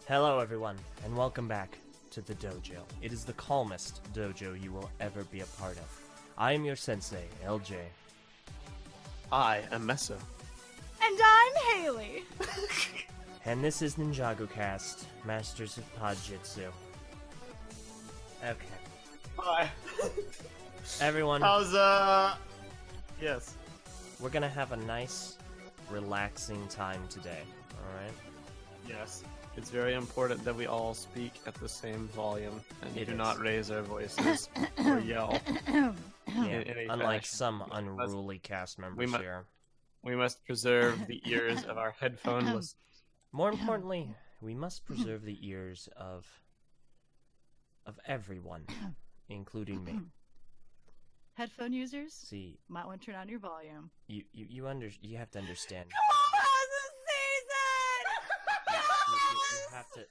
Hello everyone, and welcome back to the dojo. It is the calmest dojo you will ever be a part of. I am your sensei, Eljay. I am Meso. And I'm Hayley. And this is Ninjago Cast, Masters of Podjitsu. Okay. Hi. Everyone, Yes. we're gonna have a nice, relaxing time today, alright? Yes. It's very important that we all speak at the same volume and It do is. not raise our voices or yell. Yeah, In any unlike fashion. some unruly cast members mu- here. We must preserve the ears of our headphone listeners. More importantly, we must preserve the ears of everyone, including me. Headphone users, See, might want to turn on your volume. you have to understand. You have to.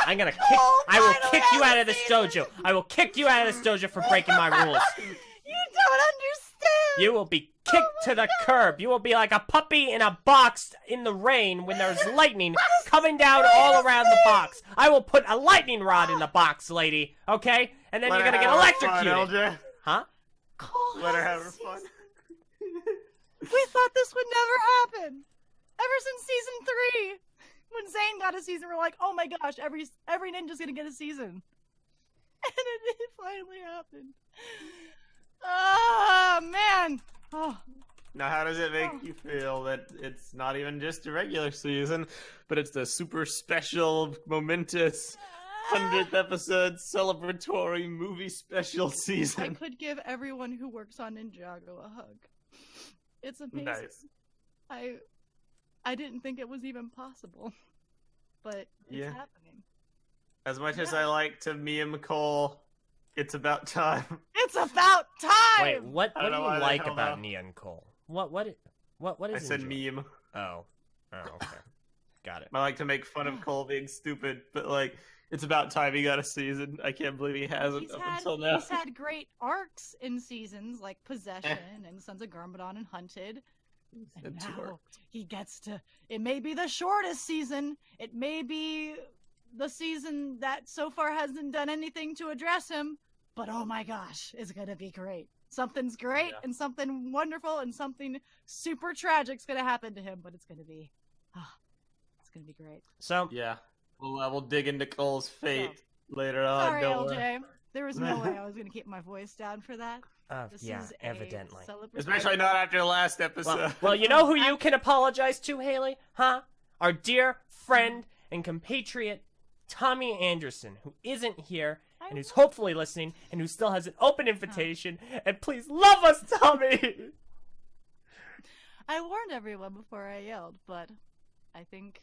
I'm gonna kick. I will kick you out of this dojo. I will kick you out of this dojo for breaking my rules. You don't understand! You will be kicked to the curb. You will be like a puppy in a box in the rain when there's lightning coming down all around the box. I will put a lightning rod in the box, lady. Okay, and then you're gonna get electrocuted. Eljay. Huh? Cole Let her has have a her fun. season. We thought this would never happen. Ever since season 3. When Zane got a season, we're like, oh my gosh, every ninja's gonna get a season. And it finally happened. Oh, man. Oh. Now, how does it make you feel that it's not even just a regular season, but it's the super special, momentous 100th episode celebratory movie special I season? could give everyone who works on Ninjago a hug. It's amazing. Nice. I didn't think it was even possible, but it's Yeah. happening. As much as Yeah. I like to meme Cole, it's about time. It's about time. Wait, what I do don't know you why the like hell about no. Neon Cole? What I is said enjoy- meme. Oh, okay, got it. I like to make fun of Cole being stupid, but like, it's about time he got a season. I can't believe he hasn't up until now. He's had great arcs in seasons like Possession and Sons of Garmadon and Hunted. And It's now short. he gets to. It may be the shortest season. It may be the season that so far hasn't done anything to address him. But oh my gosh, it's gonna be great. Something's great Yeah. and something wonderful and something super tragic's gonna happen to him. But it's gonna be, it's gonna be great. So, Yeah, we'll dig into Cole's fate later on. Sorry, don't worry. LJ. There was no way I was gonna keep my voice down for that. This yeah, is a evidently. celebratory- Especially not after the last episode. Well, you know who you can apologize to, Hayley? Huh? Our dear friend and compatriot, Tommy Anderson, who isn't here, and who's hopefully listening, and who still has an open invitation, and please love us, Tommy! I warned everyone before I yelled, but I think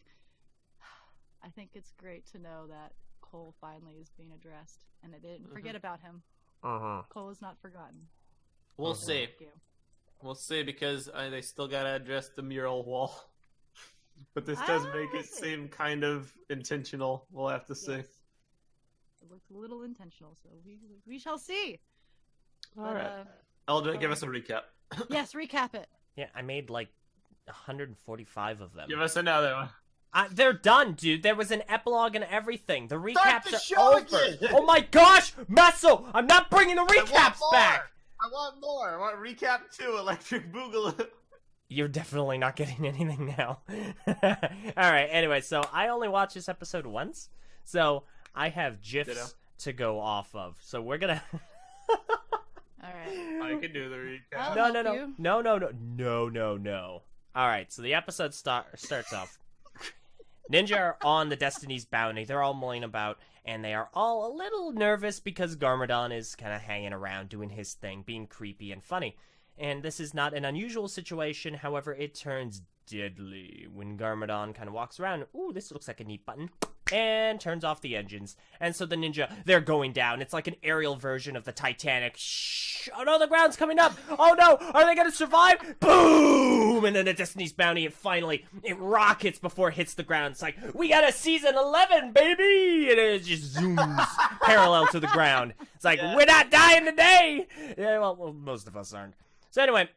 it's great to know that Cole finally is being addressed, and I didn't forget about him. Uh-huh. Cole is not forgotten. We'll So see. thank you. We'll see, because they still gotta address the mural wall. But this does make we'll it see. seem kind of intentional. We'll have to see. Yes. It looked a little intentional, so we shall see. All But, right. Eldra, give us a recap. yes, recap it. Yeah, I made like 145 of them. Give us another one. They're done, dude. There was an epilogue and everything. The recaps the are show over. again! Oh my gosh, Meso! I'm not bringing the recaps back. I want more. I want recap 2, Electric Boogaloo. You're definitely not getting anything now. Alright, anyway, so I only watched this episode once, so I have GIFs Ditto. to go off of. So we're gonna... All right. I can do the recap. I'll No, help no, no. you. No, no, no. No, no, no. Alright, so the episode starts off. Ninja are on the Destiny's bounty. They're all mulling about, and they are all a little nervous because Garmadon is kind of hanging around doing his thing, being creepy and funny. And this is not an unusual situation, however, it turns deadly when Garmadon kind of walks around. Ooh, this looks like a neat button. And turns off the engines. And so the ninja, they're going down. It's like an aerial version of the Titanic. Shh! Oh no, the ground's coming up! Oh no! Are they gonna survive? Boom! And then the Destiny's bounty, and finally, it rockets before it hits the ground. It's like, we got a season 11, baby! And it just zooms parallel to the ground. It's like, we're not dying today! Yeah, well, most of us aren't. So anyway,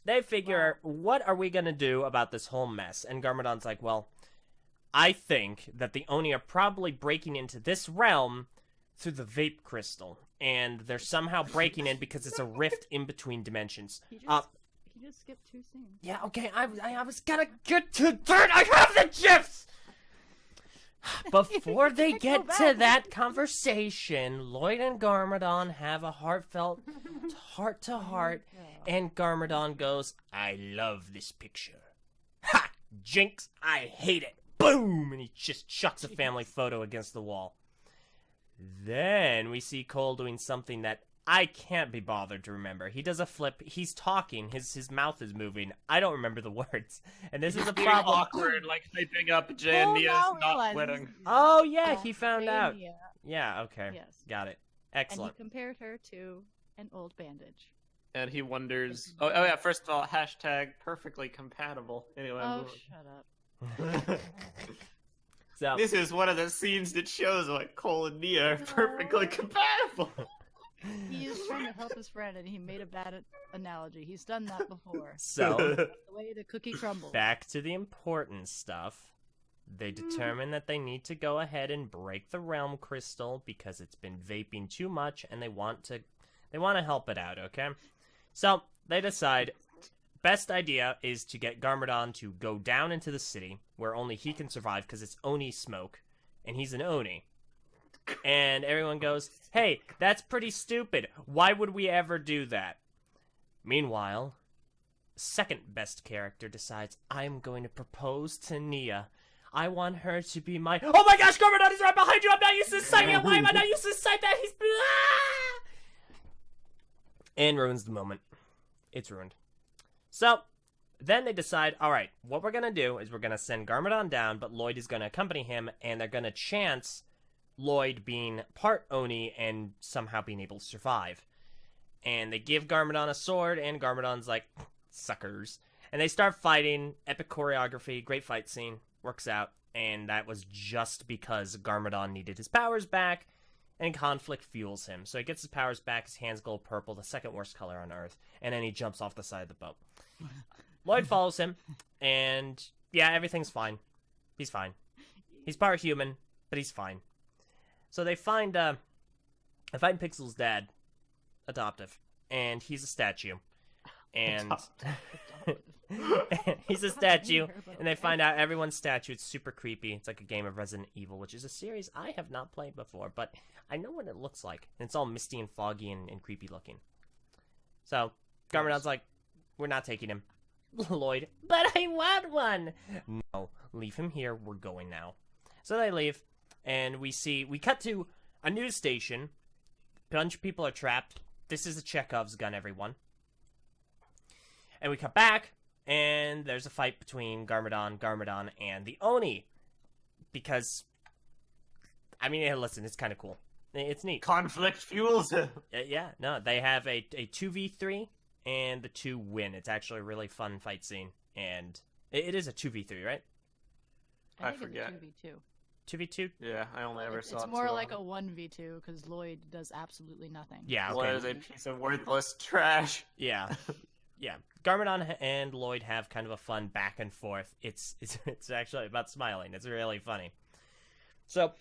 they figure, what are we gonna do about this whole mess? And Garmadon's like, well, I think that the Oni are probably breaking into this realm through the vape crystal, and they're somehow breaking in because it's a rift in between dimensions. He just skipped 2 scenes. Yeah, okay, I was gonna get to that. I have the gifs! Before they get to that conversation, Lloyd and Garmadon have a heartfelt heart-to-heart, and Garmadon goes, I love this picture. Ha! Jinx, I hate it. Boom! And he just chucks a family photo against the wall. Then we see Cole doing something that I can't be bothered to remember. He does a flip. He's talking. His mouth is moving. I don't remember the words. And this is a Being problem. awkward, like hyping up Jay and Nia's not winning. Oh, yeah, he found out. Yeah. Yeah, okay. Yes. Got it. And Excellent. he compared her to an old bandage. And he wonders. Oh yeah. First of all, hashtag perfectly compatible. Anyway. Oh, shut up. So, This is one of the scenes that shows like Cole and Nia are perfectly compatible. He is trying to help his friend, and he made a bad analogy. He's done that before. so The way the cookie crumbles. back to the important stuff. They determine that they need to go ahead and break the realm crystal because it's been vaping too much, and they want to help it out, okay? So they decide best idea is to get Garmadon to go down into the city where only he can survive because it's Oni smoke, and he's an Oni. And everyone goes, hey, that's pretty stupid. Why would we ever do that? Meanwhile, second best character decides, I'm going to propose to Nia. I want her to be my... Oh my gosh, Garmadon is right behind you! I'm not used to this sight yet! Why am I not used to this sight? That he's... Ah! And ruins the moment. It's ruined. So, then they decide, alright, what we're gonna do is we're gonna send Garmadon down, but Lloyd is gonna accompany him, and they're gonna chance Lloyd being part Oni and somehow being able to survive. And they give Garmadon a sword, and Garmadon's like, suckers. And they start fighting, epic choreography, great fight scene, works out, and that was just because Garmadon needed his powers back, and conflict fuels him. So he gets his powers back, his hands glow purple, the second worst color on Earth, and then he jumps off the side of the boat. Lloyd follows him, and yeah, everything's fine. He's fine. He's part human, but he's fine. So they find Pixel's dad, adoptive, and he's a statue. And he's a statue, and they find out everyone's statue. It's super creepy. It's like a game of Resident Evil, which is a series I have not played before, but I know what it looks like. And it's all misty and foggy and creepy looking. So Garmadon's like, we're not taking him. Lloyd, but I want one! No, leave him here. We're going now. So they leave, and we cut to a news station. A bunch of people are trapped. This is a Chekhov's gun, everyone. And we cut back, and there's a fight between Garmadon, and the Oni. Because, I mean, listen, it's kind of cool. It's neat. Conflict fuels him. Yeah, no, they have a 2v3, and the two win. It's actually a really fun fight scene, and it is a 2v3, right? I think forget. It's 2v2. 2v2? Yeah, I only ever saw It's it. more like a 1v2 because Lloyd does absolutely nothing. Yeah, Lloyd okay. is a piece of worthless trash. Yeah. Yeah. Garmadon and Lloyd have kind of a fun back and forth. It's actually about smiling. It's really funny. So,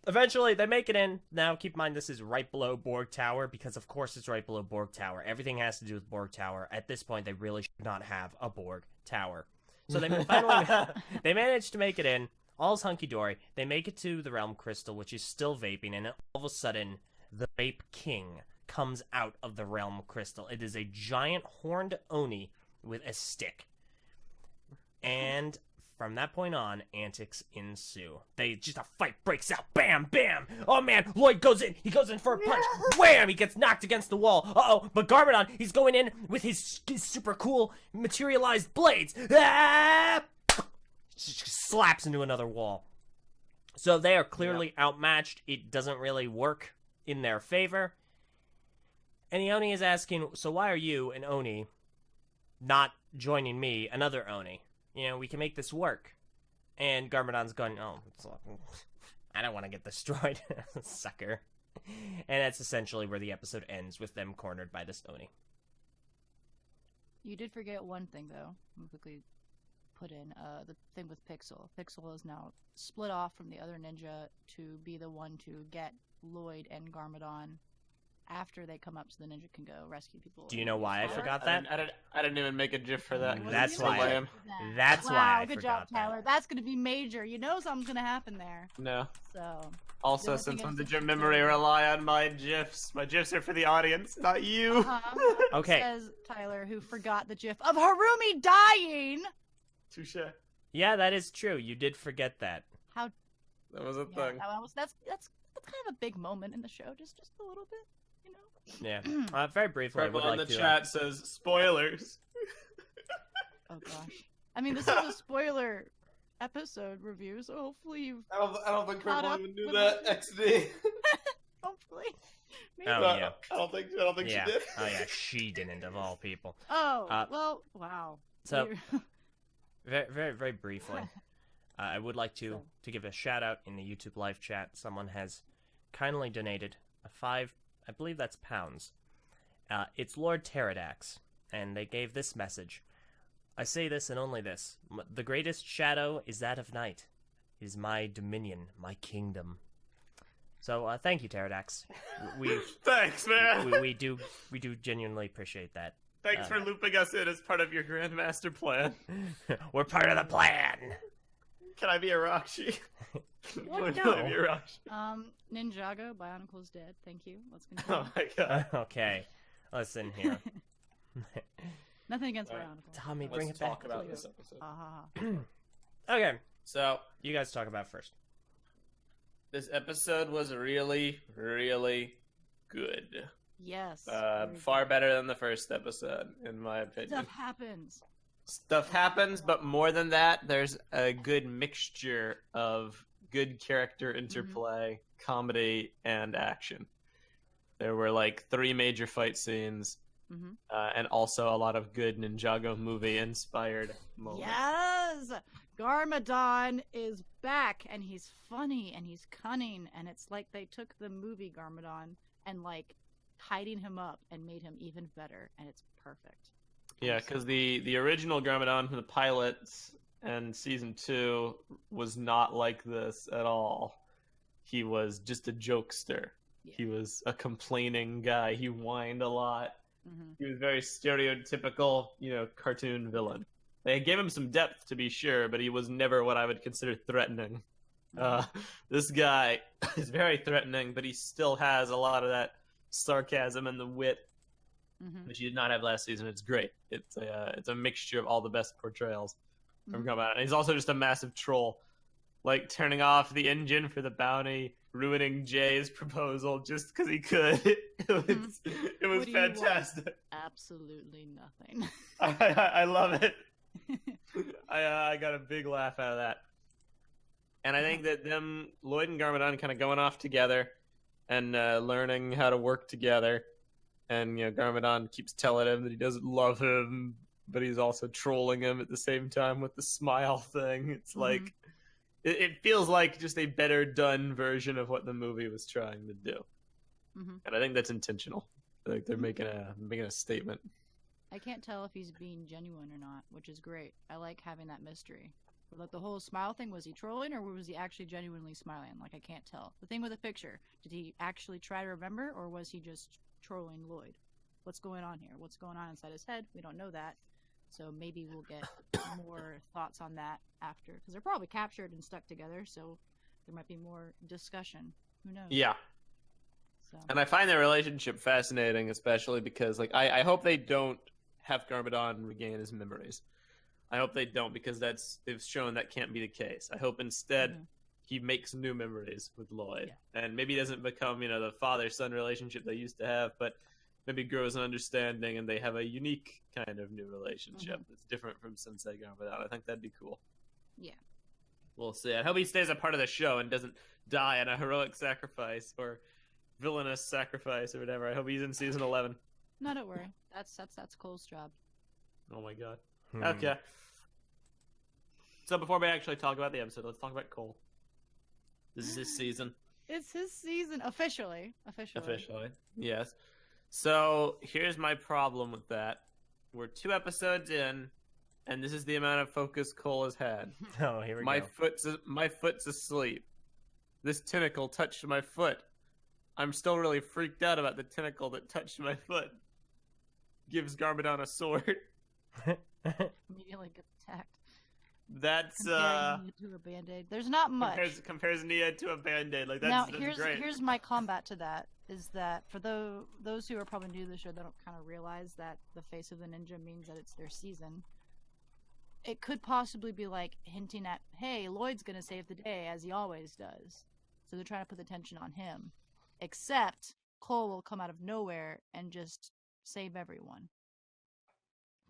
eventually, they make it in. Now, keep in mind, this is right below Borg Tower, because of course it's right below Borg Tower. Everything has to do with Borg Tower. At this point, they really should not have a Borg Tower. So they finally they managed to make it in. All's hunky-dory. They make it to the Realm Crystal, which is still vaping, and all of a sudden, the Vape King comes out of the Realm Crystal. It is a giant horned Oni with a stick. And from that point on, antics ensue. Just a fight breaks out. Bam, bam. Oh man, Lloyd goes in. He goes in for a punch. Wham! He gets knocked against the wall. Uh-oh, but Garmadon, he's going in with his super cool materialized blades. Ah! Slaps into another wall. So they are clearly outmatched. It doesn't really work in their favor. And the Oni is asking, so why are you, an Oni, not joining me, another Oni? You know, we can make this work. And Garmadon's going, I don't want to get destroyed, sucker. And that's essentially where the episode ends, with them cornered by this Oni. You did forget one thing, though. I'll quickly put in the thing with Pixel. Pixel is now split off from the other ninja to be the one to get Lloyd and Garmadon after they come up so the ninja can go rescue people. Do you know why I forgot that? I didn't even make a GIF for that. That's So why. lame. That's wow, why I good forgot job, Tyler. That's going to be major. You know something's going to happen there. No. So. Also, only since thing when is did that your you memory do- rely on my GIFs? My GIFs are for the audience, not you. Okay. Says Tyler, who forgot the gif of Harumi dying. Touche. Yeah, that is true. You did forget that. That was a Yeah, thing. that's kind of a big moment in the show, just a little bit, you know. Yeah. Very briefly, I would Purple in like the to. chat says spoilers. Oh gosh. I mean, this is a spoiler episode review, so hopefully you've I don't think Caught Purple up even knew with that. it. XD. hopefully. Maybe. Oh, No, yeah. I don't think Yeah. she did. Oh yeah, she didn't of all people. Oh, Uh, well, wow. So, You're- very briefly, I would like to give a shout out in the YouTube live chat. Someone has kindly donated I believe that's pounds. It's Lord Pterodax, and they gave this message. I say this and only this. The greatest shadow is that of night. It is my dominion, my kingdom. So, thank you, Pterodax. We Thanks, man. we do genuinely appreciate that. Thanks for looping us in as part of your grandmaster plan. We're part of the plan. Can I be a Rakshi? What? Can No. I be a Rakshi? Ninjago, Bionicle's dead. Thank you. Let's continue. Oh my god. Okay, listen here. Nothing against Alright. Bionicle. Tommy, Let's bring it talk back. about this episode. Okay, So, you guys talk about it first. this episode was really, really good. Yes. very Far good. better than the first episode, in my opinion. Stuff happens. Stuff happens, but more than that, there's a good mixture of good character interplay, comedy, and action. There were like 3 major fight scenes, Mhm. and also a lot of good Ninjago movie-inspired moments. Yes! Garmadon is back, and he's funny, and he's cunning, and it's like they took the movie Garmadon and, like, tidied him up and made him even better, and it's perfect. Yeah, because the original Garmadon from the pilots and season 2 was not like this at all. He was just a jokester. Yeah. He was a complaining guy. He whined a lot. Mhm. He was very stereotypical, cartoon villain. They gave him some depth, to be sure, but he was never what I would consider threatening. This guy is very threatening, but he still has a lot of that sarcasm and the wit, Mhm. which he did not have last season. It's great. It's a mixture of all the best portrayals from Garmadon. And he's also just a massive troll, like turning off the engine for the bounty, ruining Jay's proposal just because he could. It was What do you want? fantastic. Absolutely nothing. I love it. I got a big laugh out of that. And I think that Lloyd and Garmadon kind of going off together and learning how to work together. And, Garmadon keeps telling him that he doesn't love him, but he's also trolling him at the same time with the smile thing. It's like, it feels like just a better done version of what the movie was trying to do. Mhm. And I think that's intentional. Like they're making a statement. I can't tell if he's being genuine or not, which is great. I like having that mystery. But, like, the whole smile thing, was he trolling or was he actually genuinely smiling? Like, I can't tell. The thing with the picture, did he actually try to remember or was he just trolling Lloyd? What's going on here? What's going on inside his head? We don't know that. So maybe we'll get more thoughts on that after. Because they're probably captured and stuck together, so there might be more discussion. Who knows? Yeah. So. And I find their relationship fascinating, especially because, like, I hope they don't have Garmadon regain his memories. I hope they don't, because they've shown that can't be the case. I hope instead he makes new memories with Lloyd, and maybe he doesn't become, the father-son relationship they used to have, but maybe grows an understanding, and they have a unique kind of new relationship that's different from Sensei Garmadon. I think that'd be cool. Yeah. We'll see. I hope he stays a part of the show and doesn't die in a heroic sacrifice or villainous sacrifice or whatever. I hope he's in season 11. No, don't worry. That's Cole's job. Oh my god. Okay. So before we actually talk about the episode, let's talk about Cole. This is his season. It's his season, officially. Officially. Yes. So here's my problem with that. We're 2 episodes in, and this is the amount of focus Cole has had. Oh, here we My go. foot's asleep. This tentacle touched my foot. I'm still really freaked out about the tentacle that touched my foot. Gives Garmadon a sword. Immediately gets attacked. That's Comparing Nia to a band-aid. There's not much. compares Nia to a band-aid. Like Now that's great. here's my combat to that is that for those who are probably new to the show, they don't kind of realize that the face of the ninja means that it's their season. It could possibly be like hinting at, hey, Lloyd's gonna save the day as he always does. So they're trying to put the tension on him. Except Cole will come out of nowhere and just save everyone.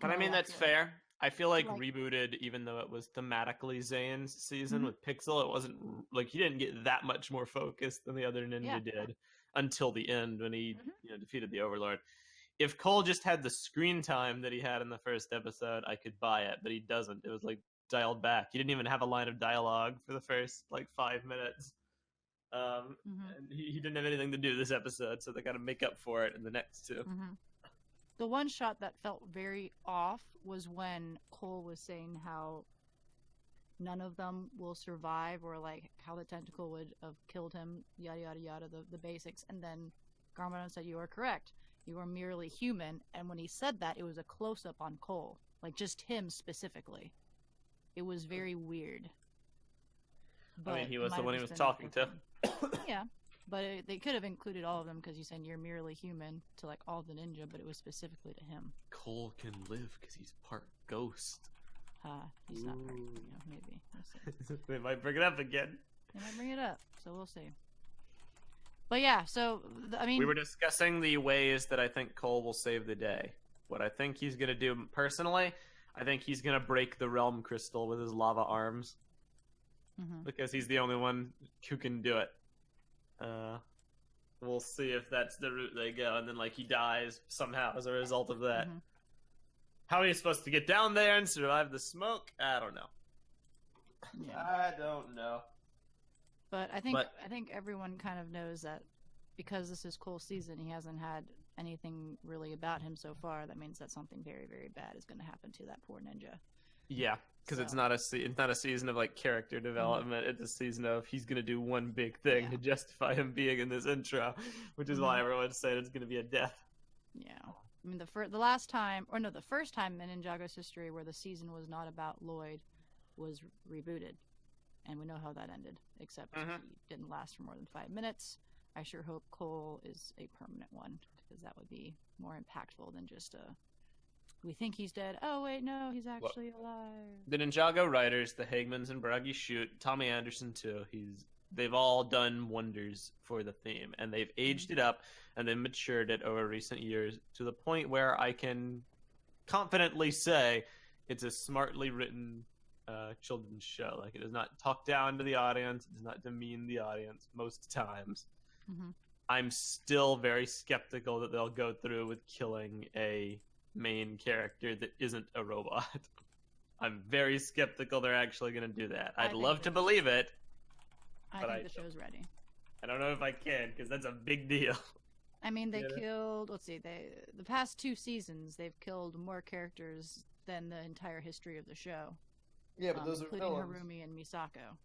But I mean, that's fair. I feel like Like- rebooted, even though it was thematically Zane's season Mhm. with Pixel, it wasn't like he didn't get that much more focus than the other ninja Yeah. did until the end when he Mhm. defeated the Overlord. If Cole just had the screen time that he had in the first episode, I could buy it, but he doesn't. It was like dialed back. He didn't even have a line of dialogue for the first like 5 minutes. Mhm. And he didn't have anything to do this episode, so they got to make up for it in the next two. Mm-hmm. The one shot that felt very off was when Cole was saying how none of them will survive, or like how the tentacle would have killed him, yada yada yada, the basics. And then Garmadon said, "You are correct. You are merely human." And when he said that, it was a close up on Cole, like just him specifically. It was very weird. I mean, he was might the have one he just was been talking to. with him. Yeah. But they could have included all of them because he's saying you're merely human to like all the ninja, but it was specifically to him. Cole can live because he's part ghost. He's not very, Ooh. maybe. We'll see. They might bring it up again. They might bring it up, so we'll see. But yeah, so I mean, We were discussing the ways that I think Cole will save the day. What I think he's gonna do personally, I think he's gonna break the realm crystal with his lava arms mhm. because he's the only one who can do it. We'll see if that's the route they go, and then like he dies somehow as a result of that. Mhm. How are you supposed to get down there and survive the smoke? I don't know. Yeah. I don't know. But I think everyone kind of knows that because this is Cole's season, he hasn't had anything really about him so far. That means that something very, very bad is going to happen to that poor ninja. Yeah, because it's So- not a season of like character development. It's a season of he's gonna do one big thing to justify him being in this intro, which is why everyone's saying it's gonna be a death. Yeah. I mean, the first time in Ninjago's history where the season was not about Lloyd was rebooted. And we know how that ended, except he didn't last for more than 5 minutes. I sure hope Cole is a permanent one, because that would be more impactful than just we think he's dead. Oh, wait, no, he's actually alive. The Ninjago writers, the Hagmans and Baragi Shoot, Tommy Anderson too. They've all done wonders for the theme, and they've aged it up and then matured it over recent years to the point where I can confidently say it's a smartly written children's show. Like, it does not talk down to the audience, it does not demean the audience most times. Mhm. I'm still very skeptical that they'll go through with killing a main character that isn't a robot. I'm very skeptical they're actually going to do that. I I'd think love to they- believe it. I But think the show's ready. I don't know if I can, because that's a big deal. I mean, they Yeah. killed. Let's see. The past 2 seasons, they've killed more characters than the entire history of the show. Yeah, including Harumi and Misako.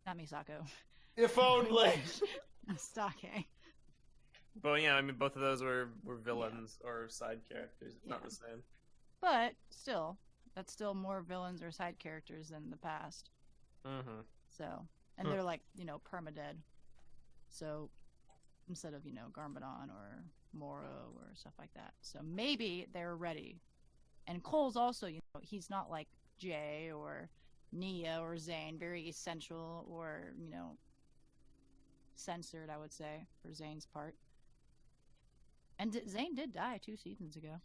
Not Misako. If only. Misake. But yeah, I mean, both of those were villains or side characters. It's not Yeah. the same. But still, that's still more villains or side characters than the past. Mm-hmm. So, and they're like, permadead. So, instead of, Garmadon or Moro or stuff like that. So maybe they're ready. And Cole's also, he's not like Jay or Nia or Zane, very essential or, censored, I would say, for Zane's part. And Zane did die 2 seasons ago.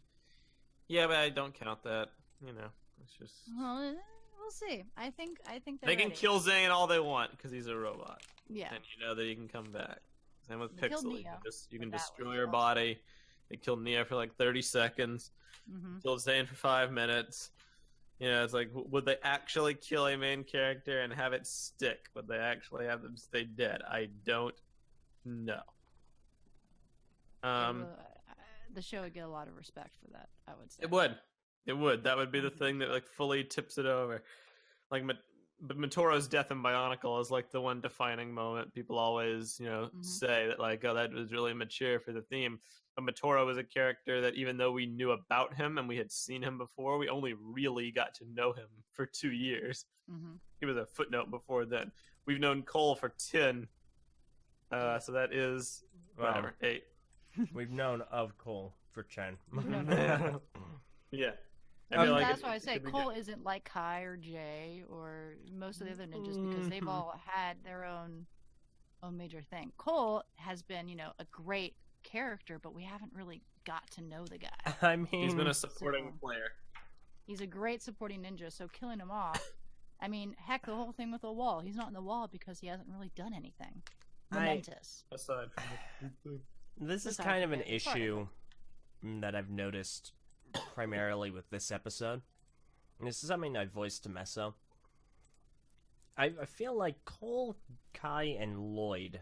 Yeah, but I don't count that. It's just Well, we'll see. I think they're they can ready. kill Zane all they want because he's a robot, Yeah. and you know that he can come back. Same with They killed Pixel. Nia, You can but that destroy was her awesome. body. They killed Nia for like 30 seconds. Mm-hmm. Killed Zane for 5 minutes. It's like, would they actually kill a main character and have it stick? Would they actually have them stay dead? I don't know. The show would get a lot of respect for that, I would say. It would. It would. That would be the thing that like fully tips it over. Like, but Matoro's death in Bionicle is like the one defining moment. People always, say that like, oh, that was really mature for the theme. But Matoro was a character that even though we knew about him and we had seen him before, we only really got to know him for 2 years. Mm-hmm. He was a footnote before then. We've known Cole for 10. So that is whatever, 8. We've known of Cole for 10. Yeah. That's why I say Cole isn't like Kai or Jay or most of the other ninjas because they've all had their own major thing. Cole has been, a great character, but we haven't really got to know the guy. I mean, he's been a supporting player. He's a great supporting ninja, so killing him off. I mean, heck, the whole thing with the wall. He's not in the wall because he hasn't really done anything momentous. Aside from this is kind of an issue that I've noticed primarily with this episode. And this is something I voiced to Meso. I feel like Cole, Kai, and Lloyd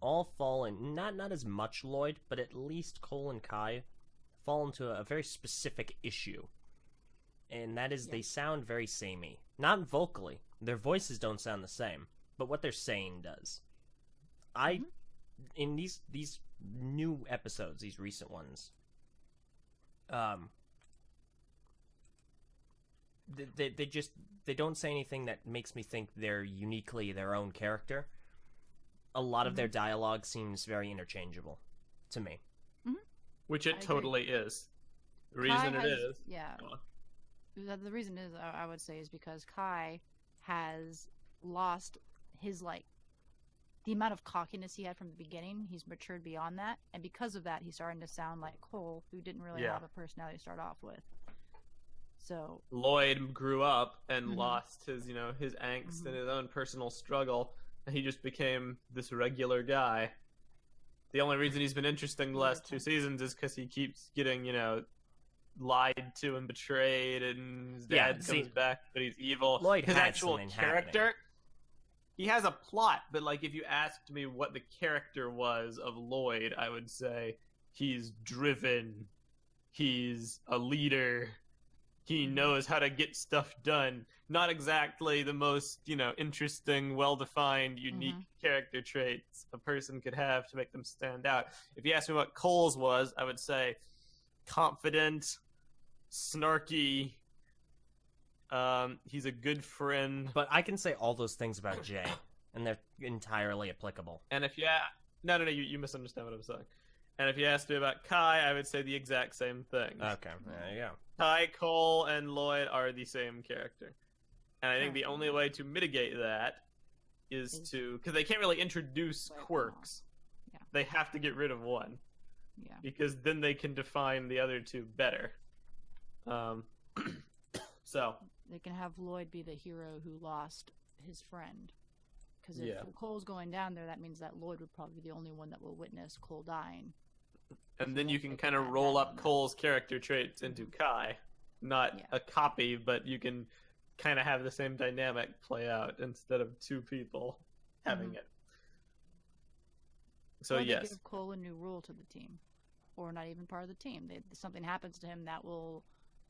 all fall in, not as much Lloyd, but at least Cole and Kai fall into a very specific issue. And that is they sound very samey. Not vocally. Their voices don't sound the same, but what they're saying does. In these new episodes, these recent ones, they don't say anything that makes me think they're uniquely their own character. A lot of their dialogue seems very interchangeable to me. Which it totally is. The reason it is. Yeah. The reason is, I would say, is because Kai has lost his, the amount of cockiness he had from the beginning. He's matured beyond that. And because of that, he's starting to sound like Cole, who didn't really have a personality to start off with. So Lloyd grew up and lost his, his angst and his own personal struggle. And he just became this regular guy. The only reason he's been interesting the last 2 seasons is because he keeps getting, lied to and betrayed, and his dad comes back, but he's evil. Lloyd his had actual character, happening. He has a plot, but if you asked me what the character was of Lloyd, I would say he's driven, he's a leader, he knows how to get stuff done. Not exactly the most, interesting, well-defined, unique character traits a person could have to make them stand out. If you ask me what Cole's was, I would say confident, snarky, he's a good friend. But I can say all those things about Jay, and they're entirely applicable. And if you misunderstand what I'm saying. And if you asked me about Kai, I would say the exact same thing. Okay, there you go. Kai, Cole, and Lloyd are the same character. And I think the only way to mitigate that is to... Because they can't really introduce quirks. Yeah. They have to get rid of one. Yeah. Because then they can define the other two better. So... They can have Lloyd be the hero who lost his friend. Because if Cole's going down there, that means that Lloyd would probably be the only one that will witness Cole dying. And then you can kind of roll up Cole's character traits into Kai. Not a copy, but you can kind of have the same dynamic play out instead of 2 people having it. So, or they yes. give Cole a new role to the team. Or not even part of the team. Something happens to him that will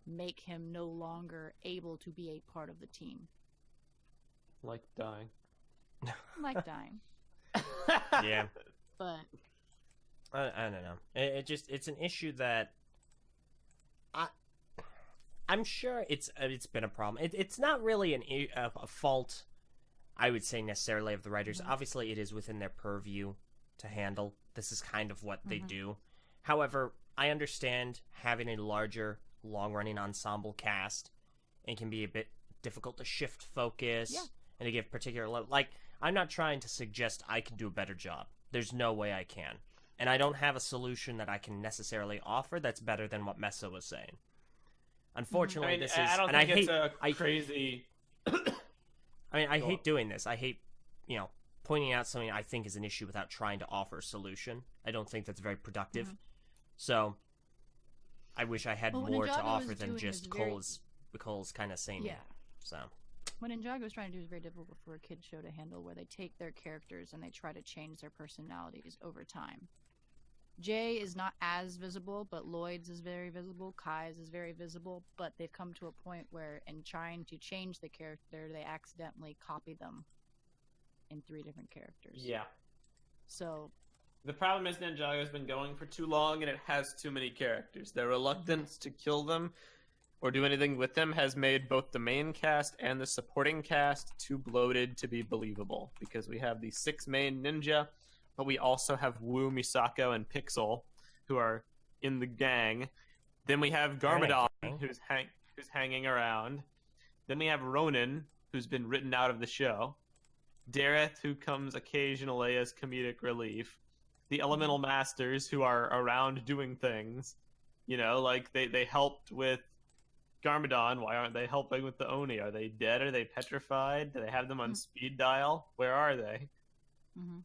make him no longer able to be a part of the team. Like dying. Like dying. Yeah. But... I don't know. It's an issue that I'm sure it's been a problem. It's not really a fault, I would say, necessarily of the writers. Obviously, it is within their purview to handle. This is kind of what they do. However, I understand having a larger, long-running ensemble cast. It can be a bit difficult to shift focus and to give particular level. I'm not trying to suggest I can do a better job. There's no way I can. And I don't have a solution that I can necessarily offer that's better than what Meso was saying. Unfortunately, this is... I don't think it's crazy... I hate doing this. I hate, pointing out something I think is an issue without trying to offer a solution. I don't think that's very productive. So, I wish I had more to offer than just Cole's kind of samey. Yeah. So... What Ninjago is trying to do is very difficult for a kid's show to handle, where they take their characters and they try to change their personalities over time. Jay is not as visible, but Lloyd's is very visible. Kai's is very visible, but they've come to a point where, in trying to change the character, they accidentally copy them in 3 different characters. Yeah. So The problem is Ninjago's been going for too long and it has too many characters. Their reluctance to kill them or do anything with them has made both the main cast and the supporting cast too bloated to be believable. Because we have the 6 main ninja, but we also have Wu, Misako, and Pixel, who are in the gang. Then we have Garmadon, who's hanging around. Then we have Ronan, who's been written out of the show. Dareth, who comes occasionally as comedic relief. The Elemental Masters, who are around doing things. You know, like they helped with Garmadon. Why aren't they helping with the Oni? Are they dead? Are they petrified? Do they have them on speed dial? Where are they?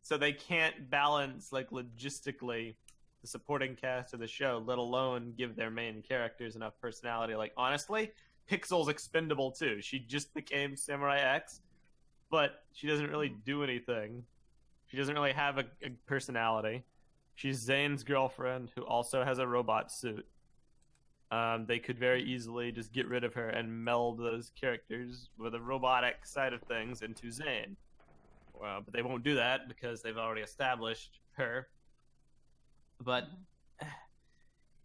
So they can't balance, like, logistically the supporting cast of the show, let alone give their main characters enough personality. Like, honestly, Pixel's expendable too. She just became Samurai X, but she doesn't really do anything. She doesn't really have a personality. She's Zane's girlfriend, who also has a robot suit. They could very easily just get rid of her and meld those characters with a robotic side of things into Zane. But they won't do that because they've already established her. But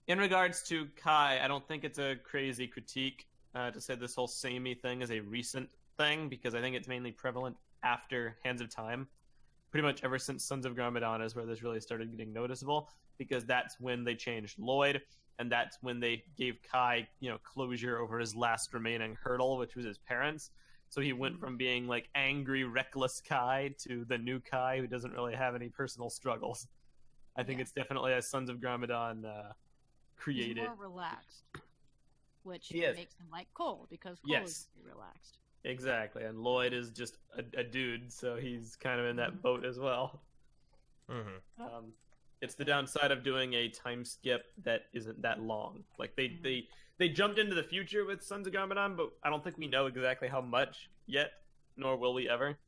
in regards to Kai, I don't think it's a crazy critique to say this whole samey thing is a recent thing, because I think it's mainly prevalent after Hands of Time. Pretty much ever since Sons of Garmadon is where this really started getting noticeable, because that's when they changed Lloyd, and that's when they gave Kai, closure over his last remaining hurdle, which was his parents. So he went from being like angry, reckless Kai to the new Kai who doesn't really have any personal struggles. I think it's definitely a Sons of Garmadon created. He's more relaxed, which Yes. makes him like Cole, because Cole is very relaxed. Exactly, and Lloyd is just a dude, so he's kind of in that boat as well. It's the downside of doing a time skip that isn't that long. Like they jumped into the future with Sons of Garmadon, but I don't think we know exactly how much yet, nor will we ever.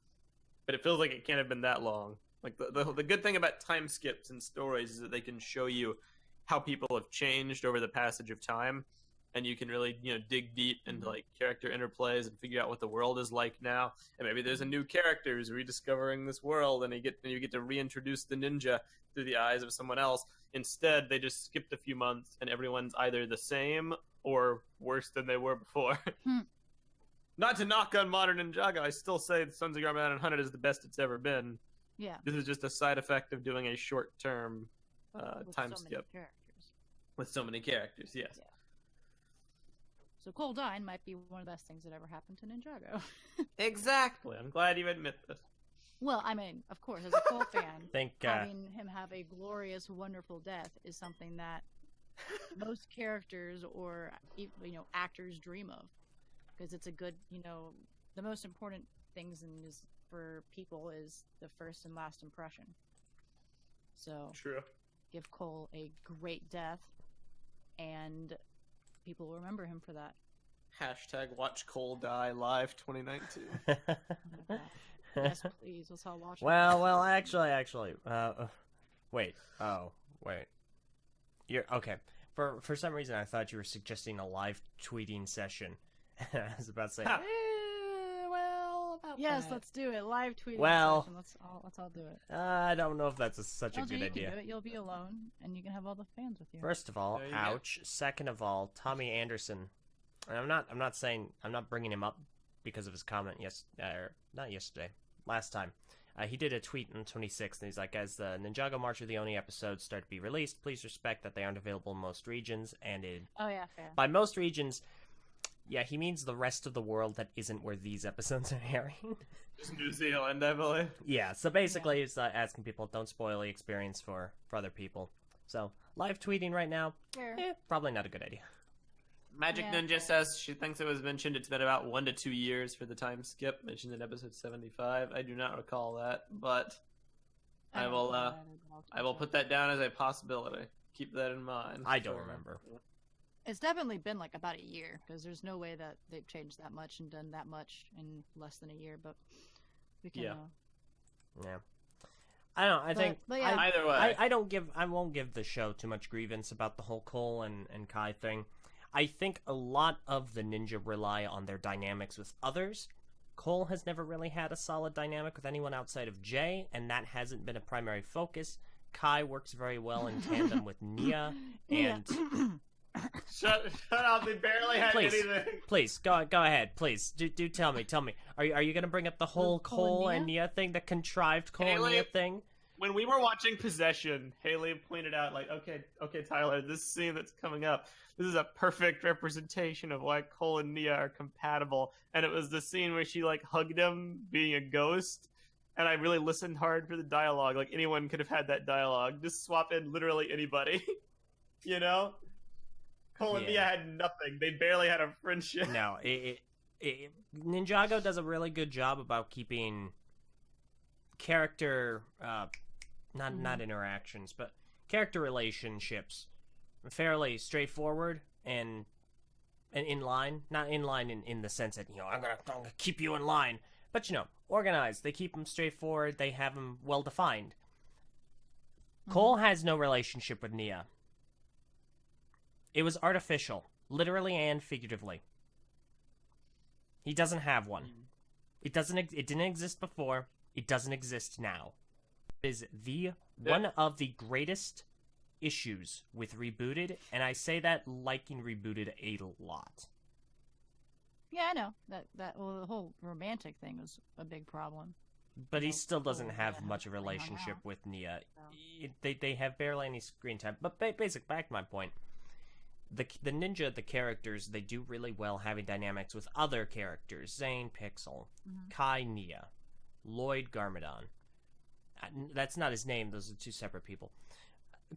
But it feels like it can't have been that long. Like the good thing about time skips and stories is that they can show you how people have changed over the passage of time, and you can really dig deep into like character interplays and figure out what the world is like now. And maybe there's a new character who's rediscovering this world, and you get to reintroduce the ninja through the eyes of someone else. Instead, they just skipped a few months, and everyone's either the same or worse than they were before. Not to knock on modern Ninjago, I still say Sons of Garmadon and 100 is the best it's ever been. Yeah. This is just a side effect of doing a short-term time skip. With so many characters, yes. Yeah. So Cole dying might be one of the best things that ever happened to Ninjago. Exactly. I'm glad you admit this. Well, I mean, of course, as a Cole fan, Think, having him have a glorious, wonderful death is something that most characters or actors dream of, because it's a good, the most important things for people is the first and last impression. So True. Give Cole a great death, and people will remember him for that. Hashtag watch Cole die live 2019. Yes, please. Let's all watch. Well, actually, wait. Oh, wait. You're okay. For some reason, I thought you were suggesting a live tweeting session. I was about to say, well, about Yes, that. let's do it. Live tweeting Well, session. Let's all do it. I don't know if that's such a LJ, good you idea. Can do it. You'll be alone, and you can have all the fans with you. First of all, There you go. ouch. Second of all, Tommy Anderson. And I'm not bringing him up because of his comment not yesterday, last time. He did a tweet on 26th, and he's like, as the Ninjago March of the Oni episodes start to be released, please respect that they aren't available in most regions. And Oh yeah, fair. by most regions, yeah, he means the rest of the world that isn't where these episodes are airing. Just New Zealand, I believe. Yeah, so basically it's asking people, don't spoil the experience for other people. So, live tweeting right now, Fair. probably not a good idea. Magic Yeah. Ninja says she thinks it was mentioned it's been about 1 to 2 years for the time skip, mentioned in episode 75. I do not recall that, but I don't will know either, but I will put that down as a possibility. Keep that in mind. I don't remember. It's definitely been like about a year, because there's no way that they've changed that much and done that much in less than a year. But we can. Yeah. Yeah. I don't know. I think but yeah. Either way. I won't give the show too much grievance about the whole Cole and Kai thing. I think a lot of the ninja rely on their dynamics with others. Cole has never really had a solid dynamic with anyone outside of Jay, and that hasn't been a primary focus. Kai works very well in tandem with Nia, and Shut up! They barely had anything. please go ahead. Please do tell me. Are you gonna bring up the whole Cole and Nia thing, the contrived Cole and Nia thing? When we were watching Possession, Hayley pointed out, like, okay, Tyler, this scene that's coming up, this is a perfect representation of why Cole and Nia are compatible. And it was the scene where she, like, hugged him being a ghost. And I really listened hard for the dialogue. Like, anyone could have had that dialogue. Just swap in literally anybody. You know? Cole and Nia had nothing. They barely had a friendship. No, Ninjago does a really good job about keeping character... not interactions, but character relationships fairly straightforward and in line. Not in line in the sense that, I'm gonna keep you in line, but organized. They keep them straightforward. They have them well defined. Cole has no relationship with Nia. It was artificial, literally and figuratively. He doesn't have one. It didn't exist before. It doesn't exist now. Is one of the greatest issues with Rebooted, and I say that liking Rebooted a lot. Yeah, I know that the whole romantic thing was a big problem. But he still doesn't have much of a relationship with Nia. They have barely any screen time. But back to my point. The ninja, the characters, they do really well having dynamics with other characters. Zane, Pixel, Kai, Nia, Lloyd, Garmadon. That's not his name. Those are two separate people.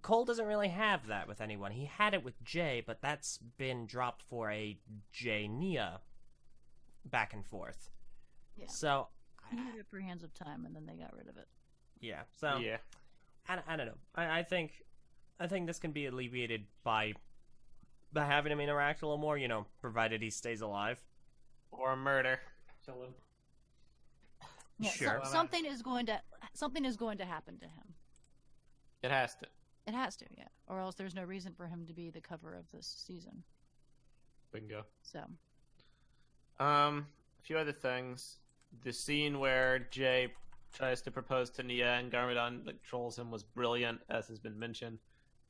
Cole doesn't really have that with anyone. He had it with Jay, but that's been dropped for a Jay-Nia back and forth. Yeah. So He had it for Hands of Time, and then they got rid of it. Yeah. So Yeah. I don't know. I think this can be alleviated by having him interact a little more. Provided he stays alive. Or a murder. Yeah, Sure. Something is going to happen to him. It has to. It has to, yeah. Or else there's no reason for him to be the cover of this season. Bingo. So. A few other things. The scene where Jay tries to propose to Nia and Garmadon trolls him was brilliant, as has been mentioned.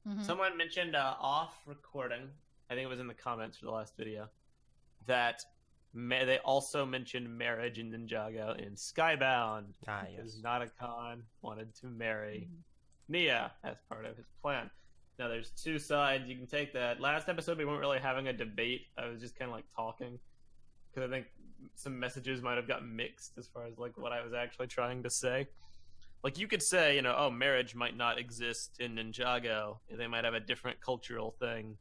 Mhm. Someone mentioned off recording, I think it was in the comments for the last video, that they also mentioned marriage in Ninjago in Skybound. Yes. Because Natakan wanted to marry Nia as part of his plan. Now, there's two sides. You can take that. Last episode, we weren't really having a debate. I was just kind of like talking. Because I think some messages might have gotten mixed as far as like what I was actually trying to say. Like, you could say, marriage might not exist in Ninjago. They might have a different cultural thing.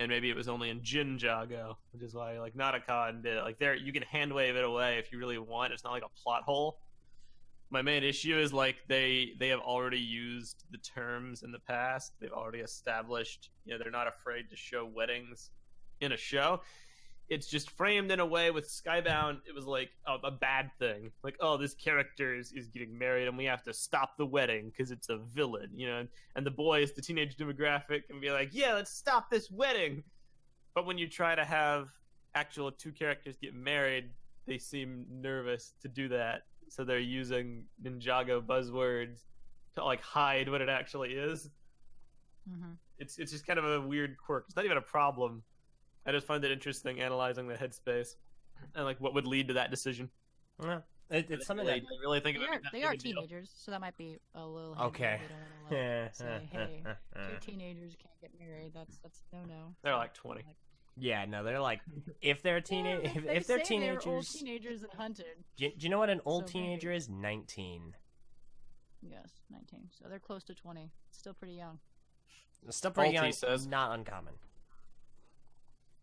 And maybe it was only in Jinjago, which is why, like, Natakan did it. Like, there, you can hand wave it away if you really want. It's not like a plot hole. My main issue is, like, they have already used the terms in the past. They've already established, they're not afraid to show weddings in a show. It's just framed in a way with Skybound, it was like a bad thing. Like, oh, this character is getting married and we have to stop the wedding because it's a villain, And the boys, the teenage demographic, can be like, yeah, let's stop this wedding. But when you try to have actual two characters get married, they seem nervous to do that. So they're using Ninjago buzzwords to, like, hide what it actually is. Mm-hmm. It's just kind of a weird quirk. It's not even a problem. I just find it interesting analyzing the headspace and like what would lead to that decision. Yeah, it's something they that really think of it. They are teenagers, so that might be a little Okay. They don't want to say, hey, two teenagers can't get married. That's no. They're like 20. Yeah, no, they're like if they're teenagers. They If they're say teenagers, they're old teenagers that hunted. do you know what an old So teenager maybe. is? 19. Yes, 19. So they're close to 20. Still pretty young. Still pretty Alti young. says- Not uncommon.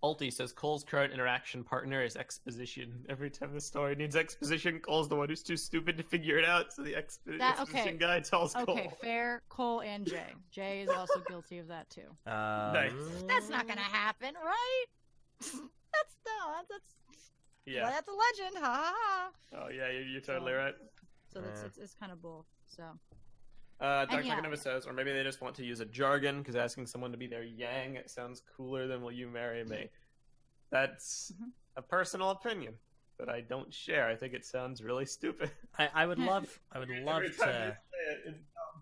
Alti says Cole's current interaction partner is exposition. Every time the story needs exposition, Cole's the one who's too stupid to figure it out, so the exposition guy tells Cole. Okay, fair. Cole and Jay. Jay is also guilty of that too. Nice. That's not gonna happen, right? That's Yeah. that's a legend. Ha ha ha. Oh yeah, you're totally right. So it's kind of both. So Dark yeah. Takanuma says, or maybe they just want to use a jargon, because asking someone to be their yang sounds cooler than will you marry me. That's a personal opinion that I don't share. I think it sounds really stupid. I would love Every time to. they say it, it's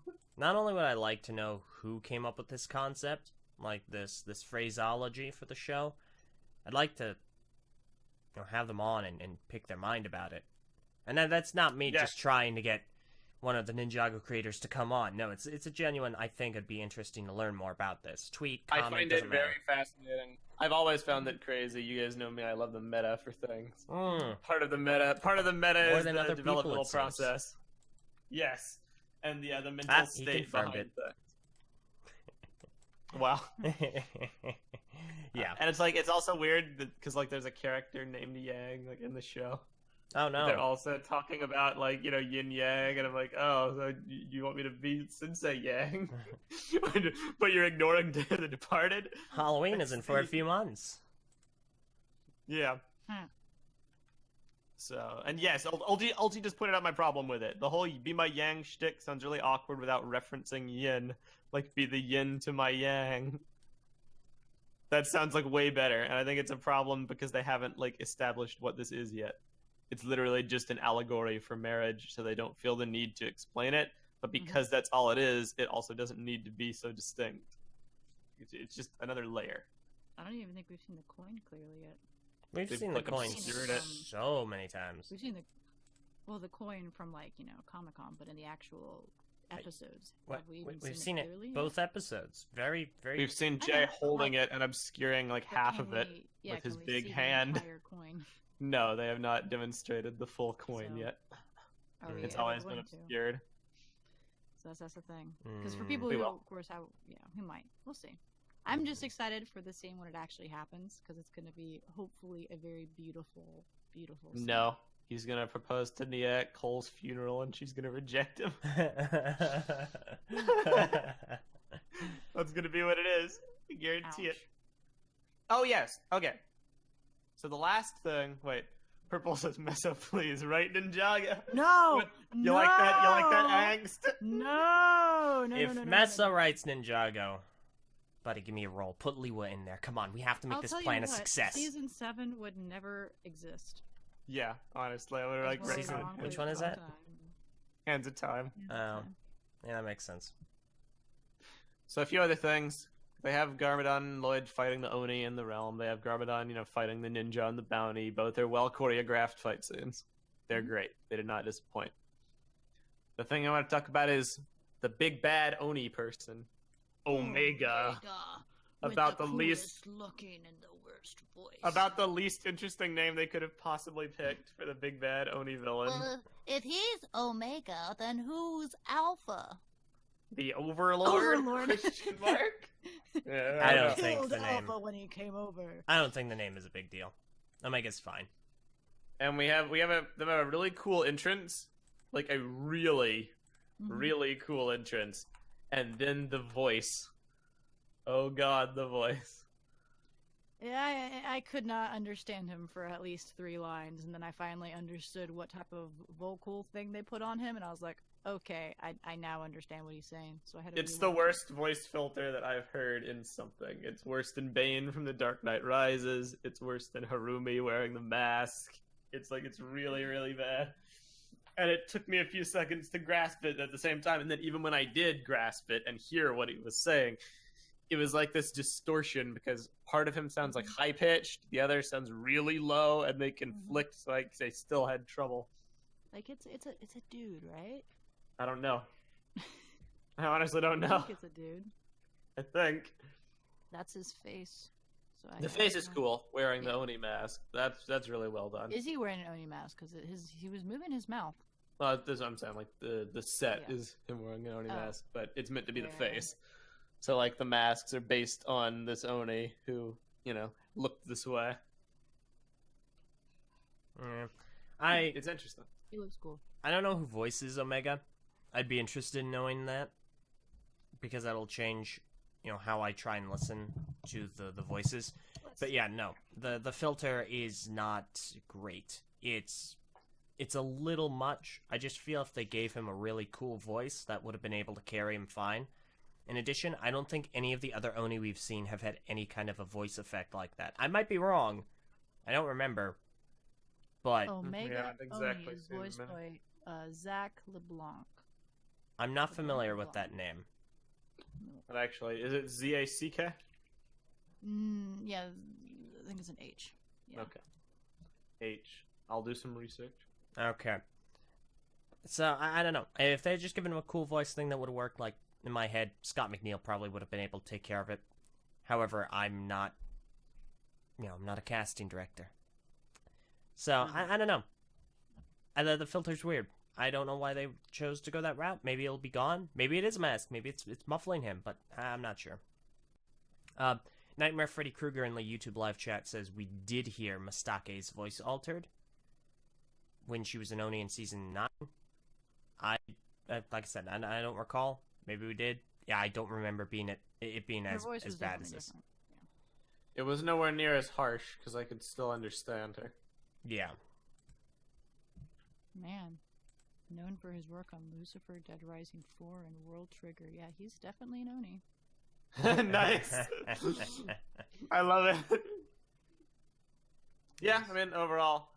dumb. Not only would I like to know who came up with this concept, like this phraseology for the show, I'd like to have them on and pick their mind about it. And that's not me just trying to get one of the Ninjago creators to come on. No, it's a genuine, I think it'd be interesting to learn more about this. Tweet, comment, I find doesn't it matter. very fascinating. I've always found it crazy. You guys know me. I love the meta for things. Part of the meta More is than the other people, developmental it seems. process. Yes, and the mental He state confirmed behind it. that. Wow. Yeah. And it's also weird because there's a character named Yang in the show. Oh no. They're also talking about yin yang, and I'm like, oh, so you want me to be Sensei Yang, but you're ignoring the Departed. Halloween is in for a few months. Yeah. So, and yes, Ulti just pointed out my problem with it. The whole "be my yang" shtick sounds really awkward without referencing yin, like be the yin to my yang. That sounds way better, and I think it's a problem because they haven't established what this is yet. It's literally just an allegory for marriage, so they don't feel the need to explain it. But because that's all it is, it also doesn't need to be so distinct. It's just another layer. I don't even think we've seen the coin clearly yet. We've They've, seen the coin obscured it. so many times. We've seen the coin from Comic-Con, but in the actual episodes. What? Have we even We've seen seen it clearly both episodes. Very, very. We've seen I Jay know, holding it and obscuring But half can of it we- with his can we big see the hand. entire coin? No, they have not demonstrated the full coin So- yet. Are we It's ever always been going to? obscured. So that's the thing. Because for Mm. people We who, will. of course, who might, we'll see. I'm just excited for the scene when it actually happens because it's going to be hopefully a very beautiful, beautiful scene. No, he's gonna propose to Nia at Cole's funeral, and she's gonna reject him. That's gonna be what it is. I guarantee it. Ouch. Oh yes. Okay. So the last thing. Wait. Purple says Meso, please. Right, Ninjago? No! What? You like that? You like that angst? No! No, If no, no, no, Meso no, no. writes Ninjago, buddy, give me a roll. Put Liwa in there. Come on, we have to make I'll this tell you plan a what, success. Season 7 would never exist. Yeah, honestly, I would have It's really Season- long, which but one it's is long that? time. Hands of Time. Oh. Yeah. Yeah, that makes sense. So a few other things. They have Garmadon and Lloyd fighting the Oni in the realm. They have Garmadon, fighting the ninja on the bounty. Both are well choreographed fight scenes. They're great. They did not disappoint. The thing I want to talk about is the big bad Oni person, Omega. About the least looking and the worst voice. About the least interesting name they could have possibly picked for the big bad Oni villain. Well, if he's Omega, then who's Alpha? The Overlord? Overlord. Question mark? Yeah, I don't know. think Killed the name. Alpha when he came over. I don't think the name is a big deal. Omega's fine. And they have a really cool entrance, like a really cool entrance, and then the voice. Oh God, the voice. Yeah, I could not understand him for at least 3 lines, and then I finally understood what type of vocal thing they put on him, and I was like, okay, I now understand what he's saying. So I had to It's the worst voice filter that I've heard in something. It's worse than Bane from The Dark Knight Rises. It's worse than Harumi wearing the mask. It's really, really bad. And it took me a few seconds to grasp it at the same time. And then even when I did grasp it and hear what he was saying, it was like this distortion because part of him sounds like high pitched, the other sounds really low, and they conflict. So they still had trouble. Like it's a dude, right? I don't know. I honestly don't I know. think it's a dude. I think That's his face. So the face is cool. Wearing the Oni mask. That's really well done. Is he wearing an Oni mask? Because he was moving his mouth. Well, that's what I'm saying. Like the set Yeah. is him wearing an Oni Oh. mask, but it's meant to be the Yeah. face. So the masks are based on this Oni who looked this way. Yeah. It's interesting. He looks cool. I don't know who voices Omega. I'd be interested in knowing that because that'll change, how I try and listen to the voices. But yeah, no, the filter is not great. It's it's a little much. I just feel if they gave him a really cool voice, that would have been able to carry him fine. In addition, I don't think any of the other Oni we've seen have had any kind of a voice effect like that. I might be wrong. I don't remember. But Omega I've exactly Oni is seen voiced them. by Zach LeBlanc. I'm not familiar with that name. But actually, is it Z-A-C-K? Yeah, I think it's an H. Yeah. Okay. H. I'll do some research. Okay. So, I don't know. If they had just given him a cool voice thing that would have worked, like, in my head, Scott McNeil probably would have been able to take care of it. However, I'm not a casting director. So, I don't know. The filter's weird. I don't know why they chose to go that route. Maybe it'll be gone. Maybe it is a mask. Maybe it's muffling him, but I'm not sure. Nightmare Freddy Krueger in the YouTube live chat says we did hear Mustake's voice altered when she was an Oni in season 9. Like I said, I don't recall. Maybe we did. Yeah, I don't remember it being Her as voice was bad as definitely this. different. It was nowhere near as harsh, because I could still understand her. Yeah. Man, known for his work on Lucifer, Dead Rising 4, and World Trigger. Yeah, he's definitely an Oni. Nice. I love it. Yeah, I mean, overall,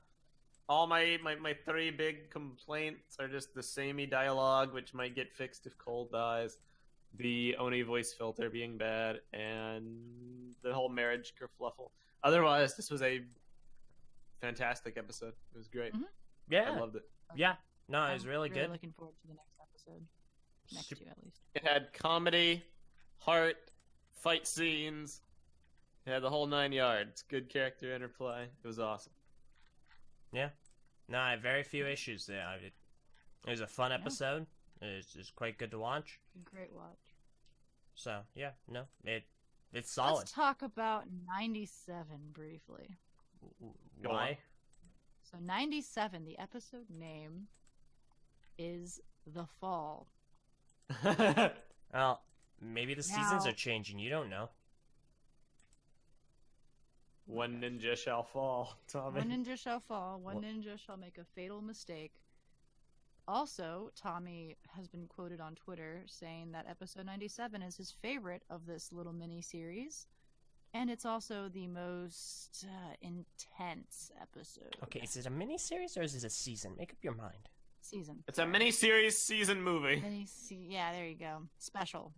all my 3 big complaints are just the samey dialogue, which might get fixed if Cole dies, the Oni voice filter being bad, and the whole marriage kerfluffle. Otherwise, this was a fantastic episode. It was great. Mhm. Yeah. I loved it. Yeah. No, it was I'm really good. looking forward to the next episode. Next Sup- two, at least. It had comedy, heart, fight scenes. It had the whole 9 yards. Good character interplay. It was awesome. No, I have very few issues there. It was a fun episode. It's quite good to watch. Great watch. So, yeah, no, it's solid. Let's talk about 97 briefly. Go Why? So 97, the episode name is The Fall. Well, maybe the seasons Now- are changing. You don't know. One ninja shall fall, Tommy. One ninja shall fall, one What? ninja shall make a fatal mistake. Also, Tommy has been quoted on Twitter saying that episode 97 is his favorite of this little mini series, and it's also the most intense episode. Okay, is it a mini series or is it a season? Make up your mind. Season. It's a miniseries season movie. Yeah, there you go. Special.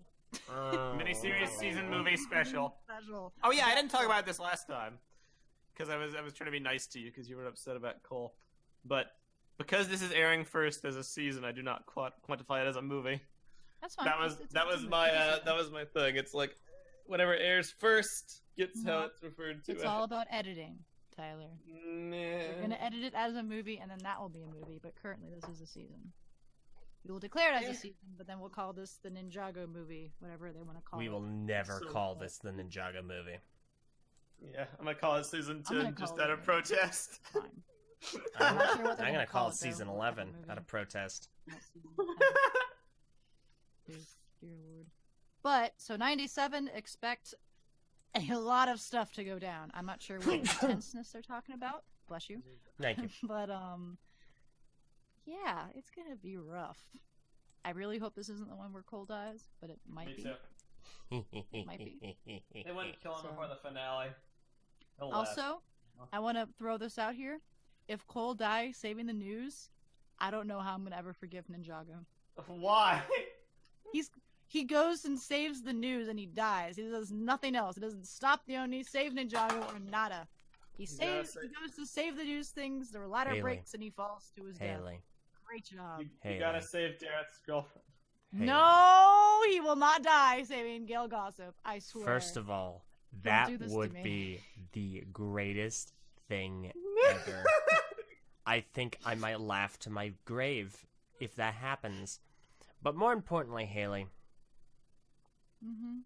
Miniseries season movie special. Special. Oh yeah, I didn't talk about this last time because I was trying to be nice to you because you were upset about Cole, but because this is airing first as a season, I do not quantify it as a movie. That's fine. That was It's that a was movie. my It's a that was my thing. It's like whatever airs first gets how No. it's referred to. It's all about editing, Tyler. Nah. We're gonna edit it as a movie, and then that will be a movie. But currently, this is a season. We will declare it as a season, but then we'll call this the Ninjago movie, whatever they want to call it. We will never So call cool. this the Ninjago movie. Yeah, I'm gonna call it season I'm gonna 2 just call out it of a- protest. Fine. I'm, not sure what they're I'm gonna gonna call call it it, though. season What 11 type of out of movie? protest. Not season 10. Dear Lord. But so 97, expect a lot of stuff to go down. I'm not sure what intenseness they're talking about. Bless you. Thank you. But yeah, it's gonna be rough. I really hope this isn't the one where Cole dies, but it might be. Might be. They wouldn't kill him So- before the finale. He'll last. Also, I want to throw this out here. If Cole dies saving the news, I don't know how I'm gonna ever forgive Ninjago. Why? He goes and saves the news and he dies. He does nothing else. He doesn't stop the Oni, save Ninjago, or nada. He goes to save the news things, the ladder Hayley. breaks, and he falls to his death. Haley. Great job. You Haley. gotta save Dareth's girlfriend. Haley. No, he will not die saving Gail Gossip. I swear. First of all, Don't that do this to would me. be the greatest thing ever. I think I might laugh to my grave if that happens. But more importantly, Haley, Mm-hmm.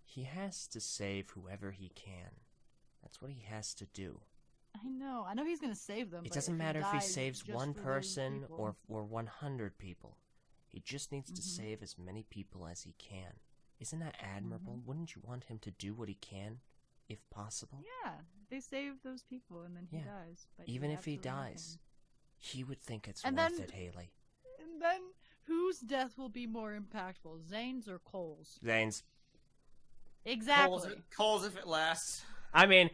he has to save whoever he can. That's what he has to do. I know he's gonna save them. It but doesn't if matter if he dies saves just one for those person people- or 100 people. He just needs to Mhm. save as many people as he can. Isn't that admirable? Wouldn't you want him to do what he can, if possible? Yeah, they save those people and then he Yeah. dies. But Even you if he absolutely want dies. him. He would think it's And worth then- it, Hayley. And then, whose death will be more impactful, Zane's or Cole's? Zane's. Exactly. Cole's if it lasts. I mean,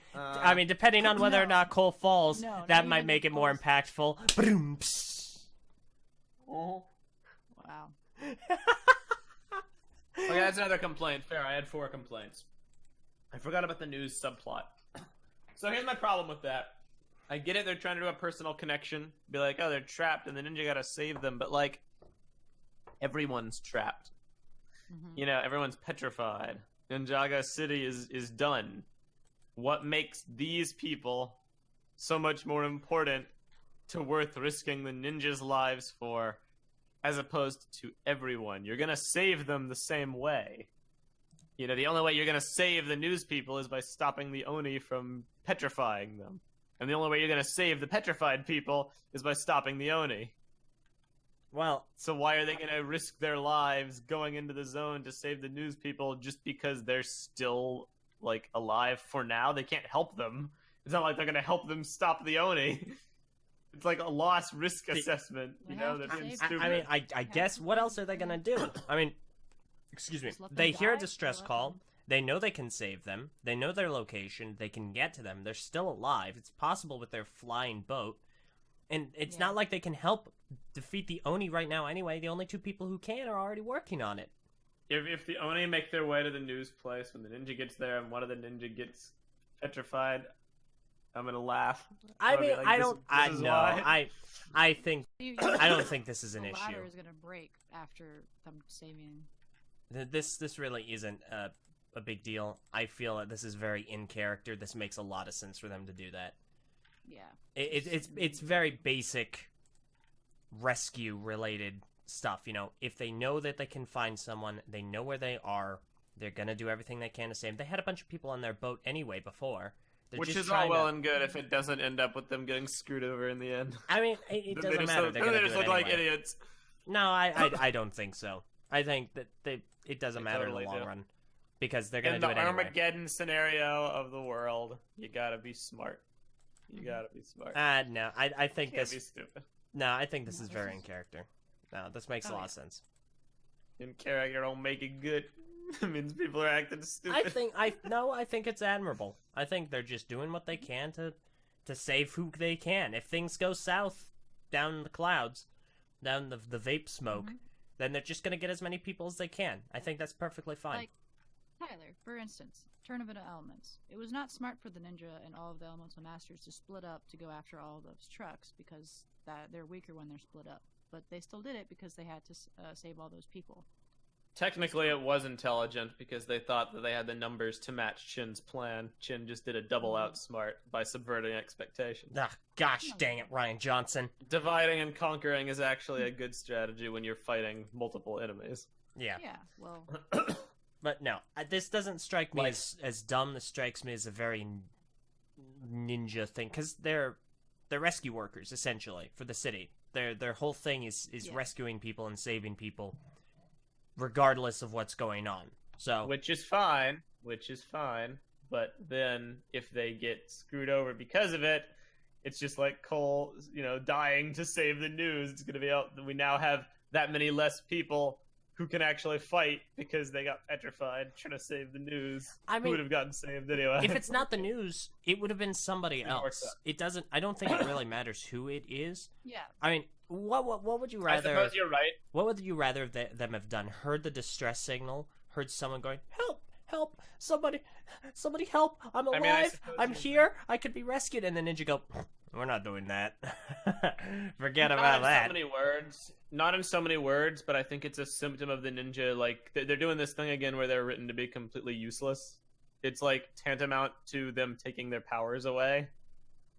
depending on whether or No. not Cole falls, No, not that might even make it more Cole's. impactful. Boom, psst. Oh. Wow. Okay, that's another complaint. Fair, I had 4 complaints. I forgot about the news subplot. So here's my problem with that. I get it, they're trying to do a personal connection. Be like, oh, they're trapped and the ninja gotta save them. But, like, everyone's trapped. Mhm. You know, everyone's petrified. Ninjago City is done. What makes these people so much more important to worth risking the ninjas' lives for, as opposed to everyone? You're gonna save them the same way. You know, the only way you're gonna save the news people is by stopping the Oni from petrifying them. And the only way you're gonna save the petrified people is by stopping the Oni. Well, So why are they going to risk their lives going into the zone to save the news people just because they're still, like, alive for now? They can't help them. It's not like they're going to help them stop the Oni. It's like a loss risk assessment, you They know? have They're to being save them. stupid. I mean, I guess, what else are they gonna do? I mean, excuse me. Just let them They hear a die? distress Let call. them- They know they can save them. They know their location. They can get to them. They're still alive. It's possible with their flying boat. And it's Yeah. not like they can help defeat the Oni right now anyway. The only 2 people who can are already working on it. If the Oni make their way to the news place, when the ninja gets there and one of the ninja gets petrified, I'm going to laugh. I I'll be mean, like, I this- don't. this I is know. why. I think. I don't think this is an the ladder issue. is gonna break after them saving. This really isn't a big deal. I feel that this is very in character. This makes a lot of sense for them to do that. Yeah. It's very basic rescue related stuff. You know, if they know that they can find someone, they know where they are. They're gonna do everything they can to save. They had a bunch of people on their boat anyway before. They're Which just is all trying well to- and good if it doesn't end up with them getting screwed over in the end. I mean, it Then doesn't just matter. look, They're then gonna they do just it look like anyway. idiots. No, I don't think so. I think that it doesn't They matter totally in the long do. run because they're gonna In do the it anyway. Armageddon scenario of the world, you gotta be smart. You gotta be smart. No, I think Can't be this. stupid. No, I think this No, is this very is- in character. No, this makes a Oh, lot yeah. of sense. In character don't make it good. It means people are acting stupid. I think it's admirable. I think they're just doing what they can to save who they can. If things go south down the clouds, down the vape smoke, Mhm. then they're just gonna get as many people as they can. I think that's perfectly fine. Like Tyler, for instance, Tournament of Elements. It was not smart for the ninja and all of the elemental masters to split up to go after all of those trucks because they're weaker when they're split up. But they still did it because they had to save all those people. Technically, it was intelligent because they thought that they had the numbers to match Chin's plan. Chin just did a double outsmart by subverting expectations. Ah, gosh dang it, Ryan Johnson. Dividing and conquering is actually a good strategy when you're fighting multiple enemies. Yeah. Yeah, well, But no, this doesn't strike me Like- as dumb. This strikes me as a very ninja thing because they're rescue workers essentially for the city. Their whole thing is Yeah. rescuing people and saving people, regardless of what's going on. So Which is fine. But then, if they get screwed over because of it, it's just like Cole, dying to save the news. It's going to be out. We now have that many less people who can actually fight because they got petrified trying to save the news. I Who mean, would have gotten saved anyway? if it's not the news, it would have been somebody It works else. out. It doesn't. I don't think it really matters who it is. yeah. I mean, what would you I rather? suppose you're right. What would you rather them have done? Heard the distress signal? Heard someone going, "Help! Help! Somebody help! I'm alive! I mean, I suppose I'm you're here! I could be rescued!" And the ninja go, "We're not doing that. Forget Not about in that." so many words. Not in so many words, but I think it's a symptom of the ninja. Like, they're doing this thing again where they're written to be completely useless. It's like tantamount to them taking their powers away.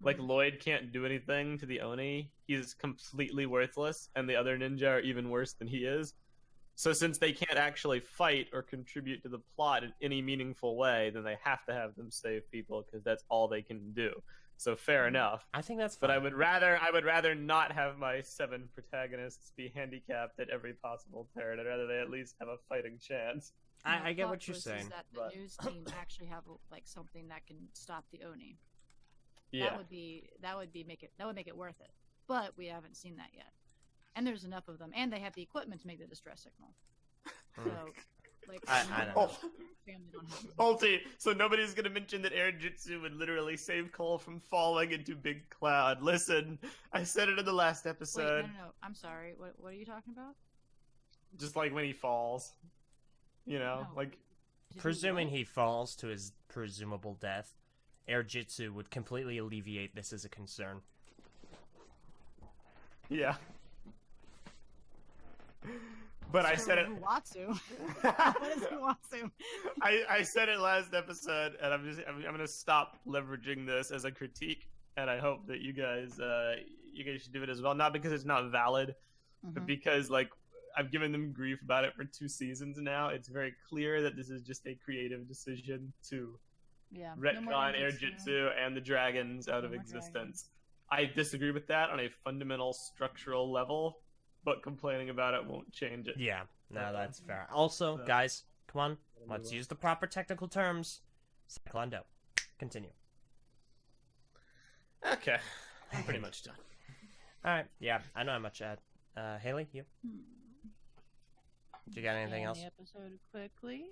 Like, Lloyd can't do anything to the Oni. He's completely worthless, and the other ninja are even worse than he is. So since they can't actually fight or contribute to the plot in any meaningful way, then they have to have them save people because that's all they can do. So fair enough. I think that's But fine. I would rather not have my 7 protagonists be handicapped at every possible turn. I'd rather they at least have a fighting chance. I get thought what you're was saying. Is that the but- news team actually have like something that can stop the Oni. Yeah. That would make it worth it. but we haven't seen that yet. And there's enough of them, and they have the equipment to make the distress signal. So, like, I don't know. family don't have it. Ulti, so nobody's gonna mention that air jutsu would literally save Cole from falling into Big Cloud. Listen, I said it in the last Wait, episode. no. I'm sorry. What are you talking about? Just like when he falls. You know, No. like, Did you Presuming what? he falls to his presumable death, air jutsu would completely alleviate this as a concern. yeah. But I said it. Watsu. What is Watsu? I said it last episode, and I'm gonna stop leveraging this as a critique, and I hope that you guys should do it as well. Not because it's not valid, but because like I've given them grief about it for 2 seasons now. It's very clear that this is just a creative decision to Yeah. retcon air jutsu and the dragons out of more existence. I disagree with that on a fundamental structural level, but complaining about it won't change it. Yeah, no, that's fair. Also, So- guys, come on, let's use the proper technical terms. Cyclondo. Continue. Okay, I'm pretty much done. Alright, yeah, I know how much Hayley, you? Do you got anything else? The episode quickly.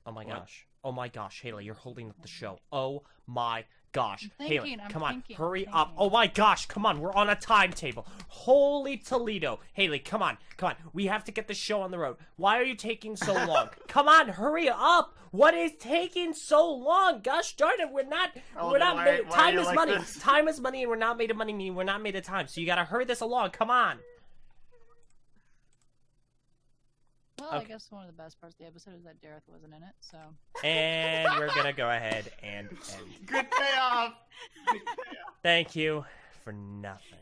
Oh my What? gosh. Oh my gosh, Hayley, you're holding up the show. Oh my gosh. I'm Hayley, thinking, I'm come on, thinking, hurry I'm up. thinking. Oh my gosh, come on, we're on a timetable. Holy Toledo. Hayley, come on. We have to get the show on the road. Why are you taking so long? Come on, hurry up. What is taking so long? Gosh darn it, we're not Oh, then why are time you is like money. this? Time is money and we're not made of money, meaning we're not made of time. So you gotta hurry this along. Come on. Well, I Okay. guess one of the best parts of the episode is that Dareth wasn't in it, so. And we're gonna go ahead and end. Good payoff. Thank you for nothing.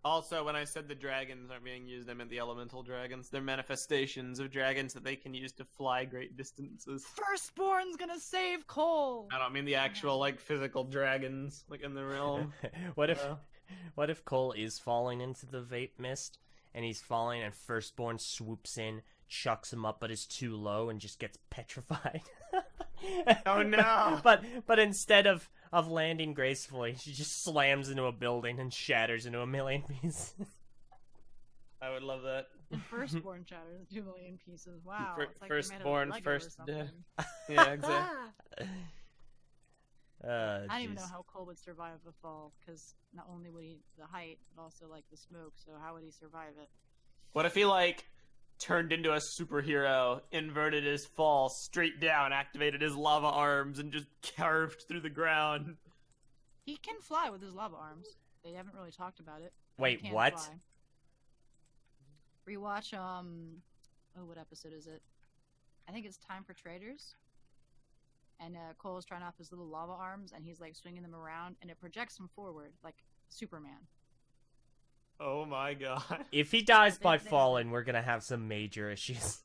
Also, when I said the dragons aren't being used, I meant the elemental dragons. They're manifestations of dragons that they can use to fly great distances. Firstborn's gonna save Cole! I don't mean the actual, like, physical dragons, like, in the realm. What if Cole is falling into the vape mist and he's falling and Firstborn swoops in, chucks him up but is too low and just gets petrified? Oh, no. But instead of landing gracefully, she just slams into a building and shatters into a million pieces. I would love that. And Firstborn shatters 2 million pieces. Wow. Fir- it's like they're made of Firstborn, Lego or first something. dead. Yeah, exactly. I don't even know jeez. how Cole would survive a fall, because not only would he the height, but also like the smoke. So how would he survive it? What if he, like, turned into a superhero, inverted his fall straight down, activated his lava arms, and just carved through the ground? He can fly with his lava arms. They haven't really talked about it. but he Wait, can what? fly. Rewatch oh, what episode is it? I think it's Time for Traders. And Cole is trying off his little lava arms, and he's like swinging them around, and it projects him forward like Superman. Oh my god. If he dies They- by they- falling, we're gonna have some major issues.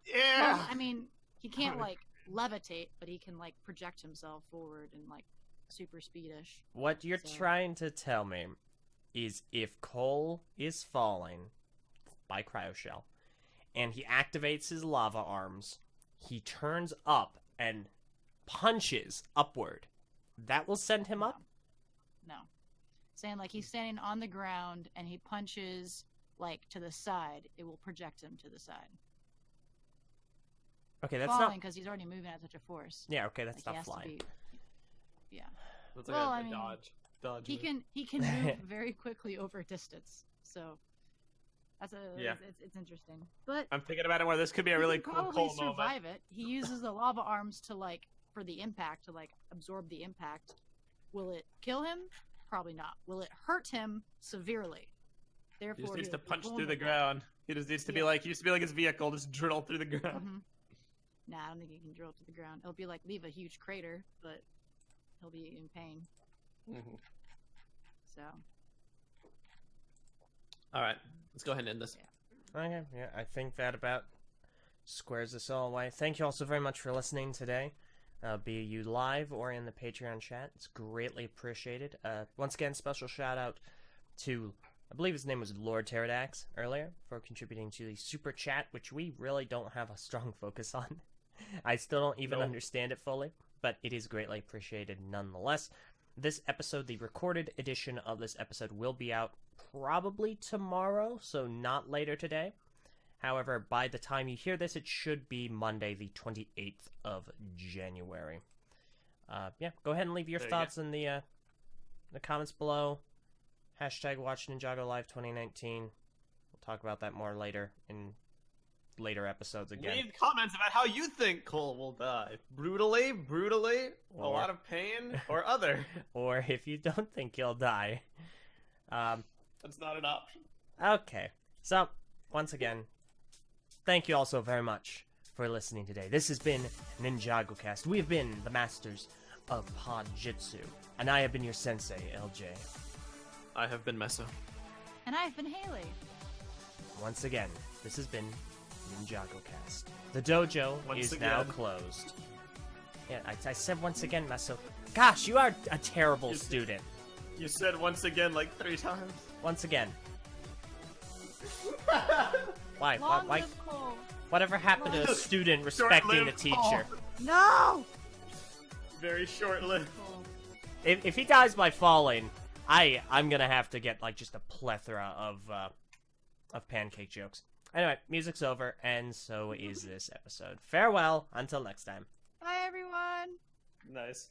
Yeah! Well, I mean, he can't like levitate, but he can like project himself forward and like super speedish. What you're So- trying to tell me is if Cole is falling by cryoshell and he activates his lava arms, he turns up and punches upward. That will send him up? No. Saying like he's standing on the ground and he punches like to the side, it will project him to the side. Okay, that's Falling not... because he's already moving at such a force. Yeah, okay, that's Like, he not has to flying. be- Yeah. That's Well, like I a mean, dodge. Dodge He move. can move very quickly over distance. So that's Yeah. it's interesting. But I'm thinking about it where this could be a he really can cool probably Cole moment. survive it. He uses the lava arms to like for the impact to like absorb the impact. Will it kill him? Probably not. Will it hurt him severely? He Therefore, just needs to he'll be punch through the vulnerable. ground. He just needs to be Yeah. like, he used to be like his vehicle, just drill through the ground. Mhm. Nah, I don't think he can drill to the ground. It'll be like leave a huge crater, but he'll be in pain. So Alright, let's go ahead and end this. Okay, yeah, I think that about squares us all away. Thank you all so very much for listening today. Be you live or in the Patreon chat. It's greatly appreciated. Once again, special shout out to, I believe his name was Lord Pterodax earlier, for contributing to the super chat, which we really don't have a strong focus on. I still don't even Nope. understand it fully, but it is greatly appreciated nonetheless. This episode, the recorded edition of this episode, will be out probably tomorrow, so not later today. However, by the time you hear this, it should be Monday, the 28th of January. Yeah, go ahead and leave your thoughts in the comments below. Hashtag Watch Ninjago Live 2019. We'll talk about that more later in later episodes again. Leave comments about how you think Cole will die. Brutally, a lot of pain, or other. Or if you don't think he'll die. That's not an option. Okay. So, once again, thank you all so very much for listening today. This has been Ninjago Cast. We have been the masters of Podjitsu. And I have been your sensei, Eljay. I have been Meso. And I've been Hayley. Once again, this has been Ninjago Cast. The dojo is now closed. Yeah, I said once again, Meso. Gosh, you are a terrible student. You said once again like 3 times. Once again. Why? Long Why? live Cole. Whatever happened to a student respecting the teacher? No! Very short-lived. If he dies by falling, I'm gonna have to get like just a plethora of pancake jokes. Anyway, music's over, and so is this episode. Farewell until next time. Bye, everyone. Nice.